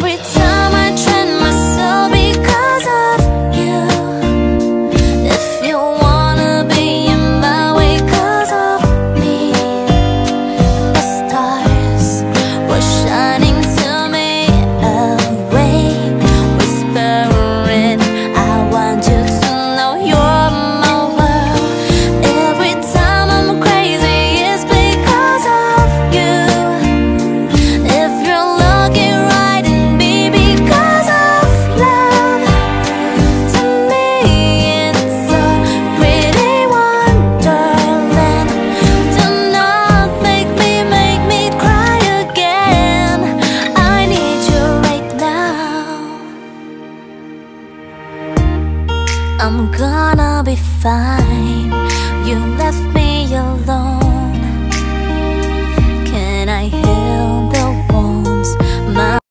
Every time I train myself because of you. If you wanna be in my way 'cause of me, the stars were shining to me away, whispering, I want you to know you're my world. Every time I'm crazy, it's because of you. If you're looking right in me because of love, to me it's a pretty wonderland. Do not make me cry again. I need you right now. I'm gonna be fine. You left me alone.